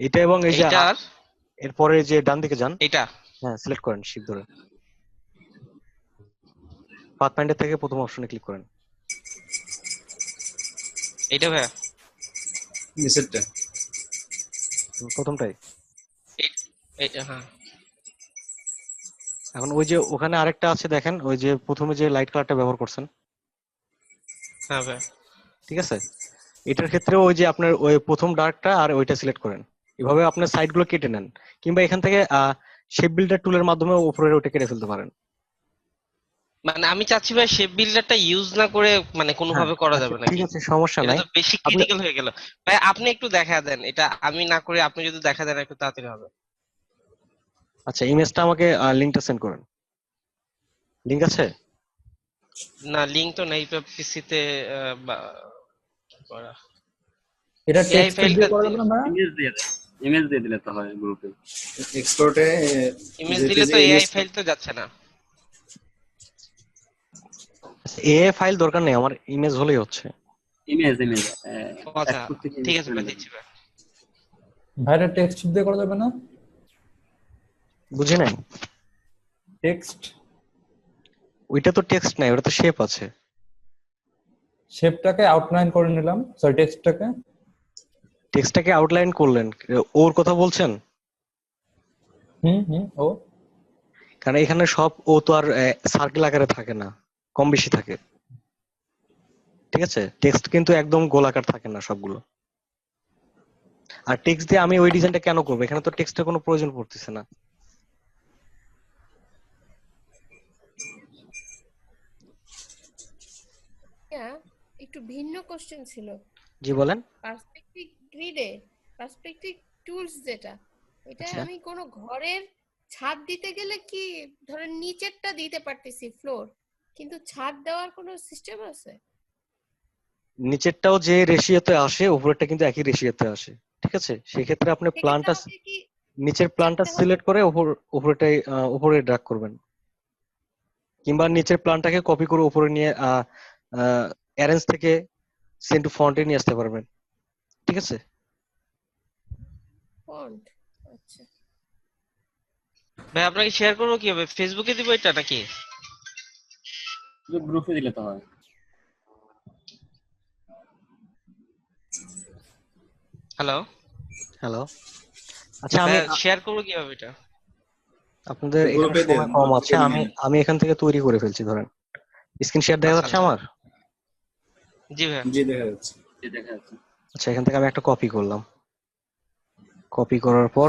এটা এবং এই যে এইটার এরপরে যে ডান দিকে যান, এটা হ্যাঁ সিলেক্ট করেন শিফট ধরে, পাথ ফাইন্ডার থেকে প্রথম অপশনে ক্লিক করেন। এটা ভাইয়া। নিচেরটা প্রথমটাই। এটা হ্যাঁ। এখন ওই যে ওখানে আরেকটা আছে দেখেন, ওই যে প্রথমে যে লাইট কালারটা ব্যবহার করছেন, হ্যাঁ ভাইয়া। ঠিক আছে, এটার ক্ষেত্রে ওই যে আপনার ওই প্রথম ডার্কটা আর ওইটা সিলেক্ট করেন। এভাবে আপনার সাইড গুলো কেটে নেন, কিংবা এখান থেকে শেপ বিল্ডার টুলের মাধ্যমে উপরের ওটা কেটে ফেলতে পারেন। মানে আমি চাচ্ছি ভাই শেপ বিল্ডারটা ইউজ না করে মানে হ্যাঁ, কোনোভাবে করা আচ্ছা যাবে ঠিক নাকি? আছে, সমস্যা এটা নাই। তো বেশি আপনি ক্রিটিক্যাল হয়ে গেল। ভাই আপনি একটু দেখা দেন, এটা আমি না করে আপনি যদি দেখা দেন একটু তাড়াতাড়ি হবে। আচ্ছা, ইমেজটা আমাকে লিঙ্কটা সেন্ড করেন। লিঙ্ক আছে? না লিঙ্ক তো নেই পিসিতে করা। এটা এআই টেক্সট ফাইলটা দিয়ে করা যাবে না ভাইয়া? ইমেজ দিয়ে দিলে তো হয় গ্রুপে। এক্সপোর্টে ইমেজ যেতে দিলে যে তো এআই ইমেজ ফাইল তো যাচ্ছে না। এআই ফাইল দরকার নেই, আমার ইমেজ হলেই হচ্ছে। ইমেজ ও আচ্ছা, এক্সপোর্ট থেকে ঠিক ইমেজ আছে করে ভাই নিতে দিচ্ছি ভাই। ভাইয়া টেক্সট দিয়ে করা যাবে না? বুঝি নাই। টেক্সট ওইটা তো টেক্সট নাই, ওটা তো শেপ আছে। শেপটাকে আউটলাইন করে নিলাম, সরি টেক্সটটাকে। টেক্সটটাকে আউটলাইন করলেন, ওর কথা বলছেন? ও কারণ এখানে সব ও তো আর সার্কেল আকারে থাকে না, কম বেশি থাকে। ঠিক আছে, টেক্সট কিন্তু একদম গোলাকার থাকে না সবগুলো। আর টেক্সট দিয়ে আমি ওই ডিজাইনটা কেন করবো? এখানে তো টেক্সটের কোনো প্রয়োজন পড়তেছে না। হ্যাঁ, একটু ভিন্ন কোশ্চেন ছিল। জি বলেন। পার্সপেক্টিভ গ্রিডে পার্সপেক্টিভ টুলস যেটা, এটা আচ্ছা, আমি কোনো ঘরের ছাদ দিতে গেলে কি ধরেন নিচেরটা দিতে পারতেছি ফ্লোর, কিন্তু ছাদ দেওয়ার কোনো সিস্টেম আছে? নিচেরটাও যে রেশিওতে আসে উপরেরটা কিন্তু একই রেশিওতে আসে। ঠিক আছে, সেক্ষেত্রে আপনি সেক্ষেত্রে প্ল্যানটা, আমাকে কি নিচের প্ল্যানটা দেখতে হবে? সিলেক্ট করে উপরেটাই উপরে ড্র্যাগ করবেন, কিংবা নিচের প্ল্যানটাকে কপি করে উপরে নিয়ে অ্যারেঞ্জ থেকে সেন্ড টু ফন্টে নিয়ে আসতে পারবেন। ঠিক আছে। ফন্ট, আচ্ছা। ভাই আপনাকে শেয়ার করবো কিভাবে? ফেসবুকে দিব এটা নাকি? শুধু গ্রুপে দিলে তো হয়। হ্যালো হ্যালো, আচ্ছা আমি ভাই শেয়ার করবো কিভাবে এটা? আপনাদের এখানে গ্রুপে দেন, সময় কম গ্রুপ আছে, থেকে আমি নিয়ে নেন। আমি এখান থেকে তৈরি করে ফেলছি। ধরেন স্ক্রিন শেয়ার দেখা আচ্ছা যাচ্ছে আচ্ছা, আমার। জি ভাই। জি দেখা যাচ্ছে। এই দেখা যাচ্ছে। আচ্ছা, এখান থেকে আমি একটা কপি করলাম। কপি করার পর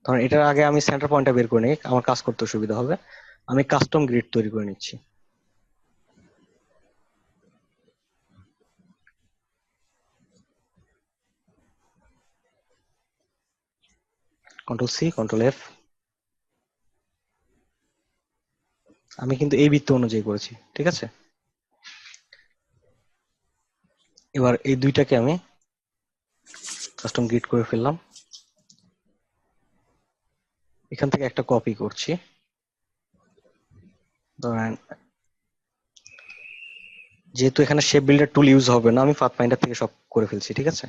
ধরেন এটার আগে আমি সেন্টার পয়েন্টটা বের করে নিই, আমার কাজ করতে সুবিধা হবে। আমি কাস্টম গ্রিড তৈরি করে নিচ্ছি। Control C, control F. আমি কিন্তু এই বৃত্ত অনুযায়ী করেছি। ঠিক আছে, এবার এই দুইটাকে আমি কাস্টম গ্রিড করে ফেললাম। এখান থেকে একটা কপি করছি। ধরেন যেহেতু এখানে শেপ বিল্ডার টুল ইউজ হবে না, আমি পাথফাইন্ডার থেকে সব করে ফেলছি। ঠিক আছে,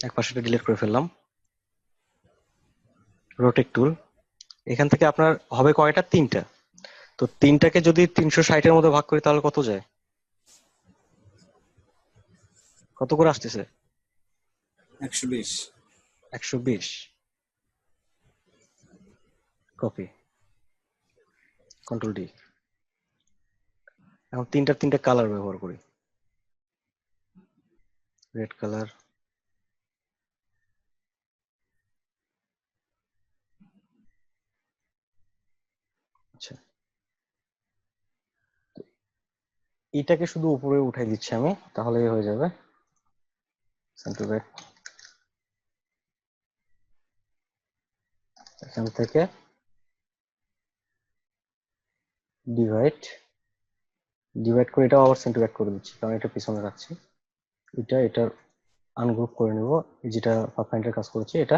এক পাশেটা ডিলিট করে ফেললাম। রোটেট টুল, এখান থেকে আপনার হবে কয়টা? তিনটা। তো তিনটাকে যদি 360-এর মধ্যে ভাগ করি তাহলে কত যায়? কত করে আসতেছে? 120। 120। Copy, control D. এখন তিনটা কালার ব্যবহার করি। রেড কালার, আচ্ছা এটাকে শুধু উপরে উঠাই দিচ্ছি আমি, তাহলে হয়ে যাবে। সেন্টার ব্যাক, এখান থেকে ডিভাইড ডিভাইড করে এটাও আবার সেন্টার ব্যাক করে দিচ্ছি, কারণ এটা পিছনে রাখছি। এটার আনগ্রুপ করে নেব। যেটা পাথফাইন্ডার কাজ করেছি এটা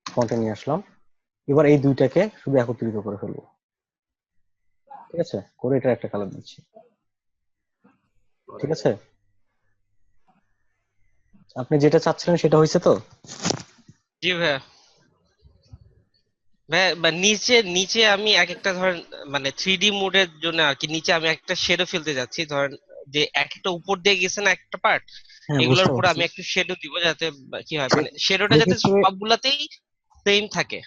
ফ্রন্টে নিয়ে আসলাম। এবার এই দুইটাকে শুধু একত্রিত করে ফেলবো। ঠিক আছে, করে এটা একটা কালার দিচ্ছি। ঠিক আছে, আপনি যেটা চাচ্ছিলেন সেটা হয়েছে তো? জি ভাই। ভাই নিচে নিচে আমি এক একটা ধরেন মানে 3D মোডের জন্য আর কি, নিচে আমি একটা শেডো ফেলতে যাচ্ছি। ধরেন যে এক একটা উপর দিয়ে গেছে না একটা পার্ট, হ্যাঁ, এগুলোর বুঝতে উপরে পারছি। আমি একটু শেডো দিব যাতে কি হয় মানে শেডোটা যাতে সেক্ষেত্রে সবগুলাতেই সেম থাকে।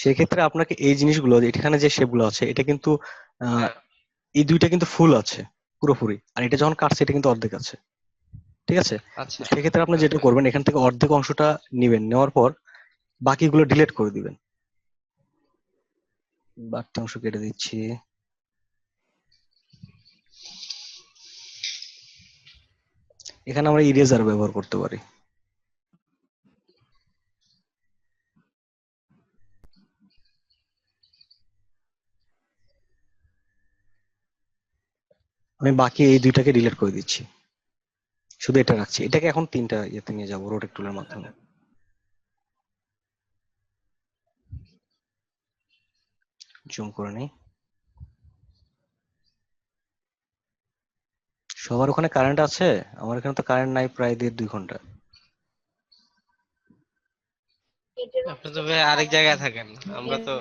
সেক্ষেত্রে আপনাকে এই জিনিসগুলো, এখানে যে শেপগুলো আছে এটা কিন্তু হ্যাঁ এই দুইটা কিন্তু ফুল আছে পুরোপুরি, আর এটা যখন কাটছে এটা কিন্তু অর্ধেক আছে। ঠিক আছে, তো আচ্ছা সেক্ষেত্রে আপনি যেটা আচ্ছা করবেন, এখান থেকে অর্ধেক অংশটা নিবেন, নেওয়ার পর বাকিগুলো ডিলিট করে দিবেন। বাড়তি অংশ কেটে দিচ্ছি। এখানে আমরা ইরেজার ব্যবহার করতে পারি। আমি বাকি এই দুইটাকে ডিলিট করে দিচ্ছি, শুধু এটা রাখছি। এটাকে এখন 3টা ইয়েতে নিয়ে যাবো রোটেট টুলের মাধ্যমে। জুম করে নেই। সবার ওখানে কারেন্ট আছে? আমার এখানে তো কারেন্ট নাই প্রায় 1.5-2 ঘন্টা। আপনি তো ভাই আরেক জায়গায় থাকেন, আমরা তো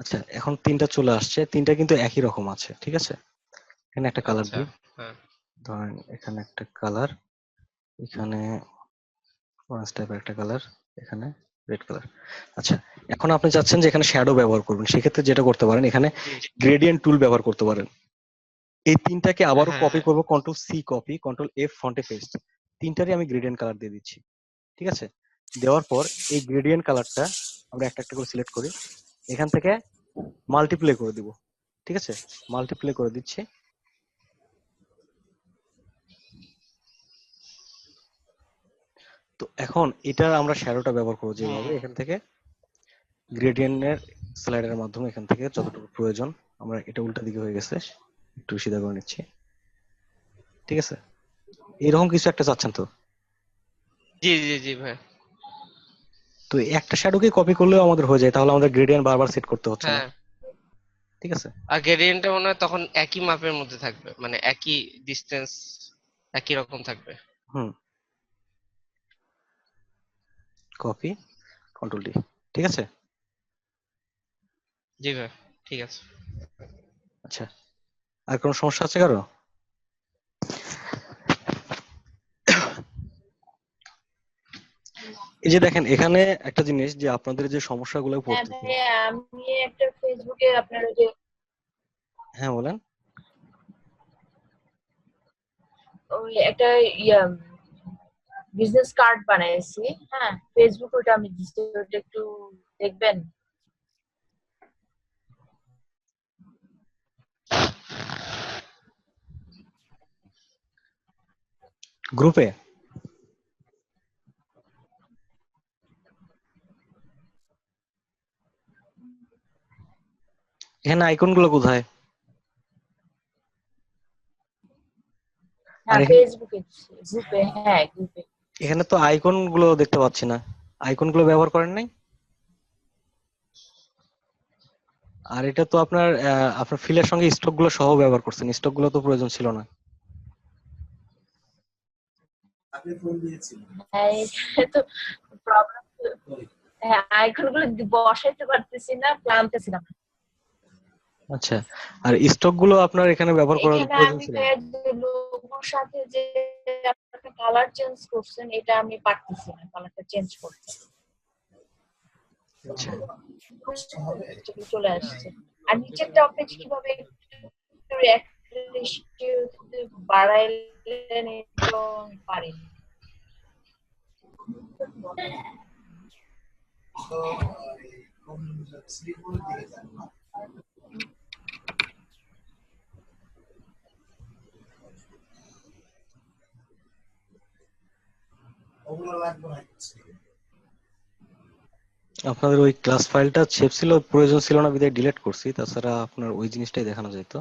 আচ্ছা, এখন 3টা চলে আসছে, 3টা কিন্তু একই রকম আছে, ঠিক আছে। এখানে একটা কালার আচ্ছা, দিই, হ্যাঁ ধরেন এখানে একটা কালার, এখানে অরেঞ্জ টাইপের একটা কালার, এখানে রেড কালার। আচ্ছা, এখন আপনি চাচ্ছেন যে এখানে শ্যাডো ব্যবহার করবেন, সেক্ষেত্রে যেটা করতে পারেন, এখানে গ্রেডিয়েন্ট টুল ব্যবহার করতে পারেন। এই 3টাকে আবারও হ্যাঁ কপি করব, control C copy, control F ফন্টে পেস্ট। 3টারই আমি গ্রেডিয়েন্ট কালার দিয়ে দিচ্ছি, ঠিক আছে। দেওয়ার পর এই গ্রেডিয়েন্ট কালারটা আমরা একটা একটা করে সিলেক্ট করি, এখান থেকে মাল্টিপ্লাই করে দিব, ঠিক আছে। মাল্টিপ্লাই করে দিচ্ছি। তো এখন এটার আমরা শ্যাডোটা ব্যবহার করবো যেভাবে, এখান থেকে গ্রেডিয়েন্টের স্লাইডারের মাধ্যমে এখান থেকে যতটুকু প্রয়োজন, আমরা এটা উল্টা দিকে হয়ে গেছে, একটু সিধা করে নিচ্ছি, ঠিক আছে। এরকম কিছু একটা চাচ্ছেন তো? জি জি জি ভাই। তো একটা শ্যাডোকে কপি করলেও আমাদের হয়ে যায়, তাহলে আমাদের গ্রেডিয়েন্ট বারবার সেট করতে হচ্ছে না, হ্যাঁ, ঠিক আছে। আর গ্রেডিয়েন্টটা মনে হয় তখন একই মাপের মধ্যে থাকবে, মানে একই ডিসটেন্স, একই রকম থাকবে। হুম, কপি, কন্ট্রোল ডি, ঠিক আছে। জি ভাই, ঠিক আছে। আচ্ছা, আর কোনো সমস্যা আছে কারো? এই যে দেখেন এখানে একটা জিনিস, যে আপনাদের যে সমস্যাগুলো হ্যাঁ পড়তেছে। ভাইয়া, আমি একটা ফেসবুকে আপনার ওই যে হ্যাঁ বলেন। ওই একটা বিজনেস কার্ড বানাইছি, হ্যাঁ ফেসবুক, ওটা আমি দিচ্ছি, ওটা একটু দেখবেন। গ্রুপে এখানে আইকন গুলো কোথায়? আর হ্যাঁ ফেসবুকে, গ্রুপে, হ্যাঁ গ্রুপে। এখানে তো আইকন গুলো দেখতে পাচ্ছি না, আইকন গুলো ব্যবহার করেন নাই? আর এটা তো আপনার আপনার ফিলের সঙ্গে স্টক গুলো সহ ব্যবহার করছেন, স্টক গুলো তো প্রয়োজন ছিল না। হ্যাঁ এটা তো প্রবলেম। হ্যাঁ আইকন গুলো বসাইতে পারতেছি না, আনতেছিলাম। আচ্ছা, আর স্টক গুলো আপনার এখানে ব্যবহার করার এখানে প্রয়োজন আমি ছিল? লোগোর সাথে যে আপনারা কালার চেঞ্জ করছেন, এটা আমি পারতেছি না কালারটা চেঞ্জ করতে। আচ্ছা, চলে আসছে। আর নিচের টপিক কিভাবে একটু বাড়াইলেন, এটা পারিনি। আপনাদের ওই ক্লাস ফাইলটা সেভ ছিল, প্রয়োজন ছিল না বিধায় ডিলিট করছি, তাছাড়া আপনার ওই জিনিসটাই দেখানো যেত।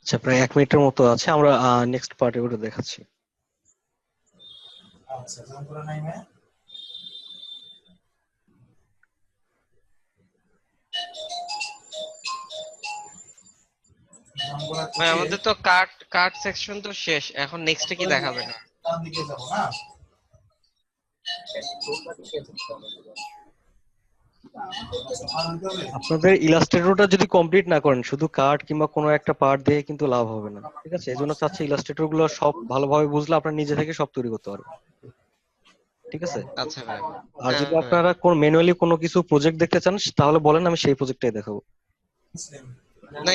আচ্ছা, প্রায় 1 মিনিটের মতো আছে, আমরা নেক্সট পার্টে ওটা দেখাচ্ছি। ভাই আমাদের তো কার্ড সেকশন তো শেষ, এখন নেক্সটে কি দেখাবেন? আপনাদের ইলাস্ট্রেটরটা যদি কমপ্লিট না করেন, শুধু কার্ড কিংবা কোনো একটা পার্ট দিয়ে কিন্তু লাভ হবে না, ঠিক আছে। এই জন্য চাচ্ছি ইলাস্ট্রেটর গুলো সব ভালোভাবে বুঝলে আপনার নিজে থেকে সব তৈরি করতে পারবেন, ঠিক আছে। আচ্ছা ভাই। আর হ্যাঁ যদি ভাই। আপনারা কোন ম্যানুয়ালি কোনো কিছু প্রজেক্ট দেখতে চান, তাহলে বলেন, আমি সেই প্রজেক্টটাই দেখাবো। না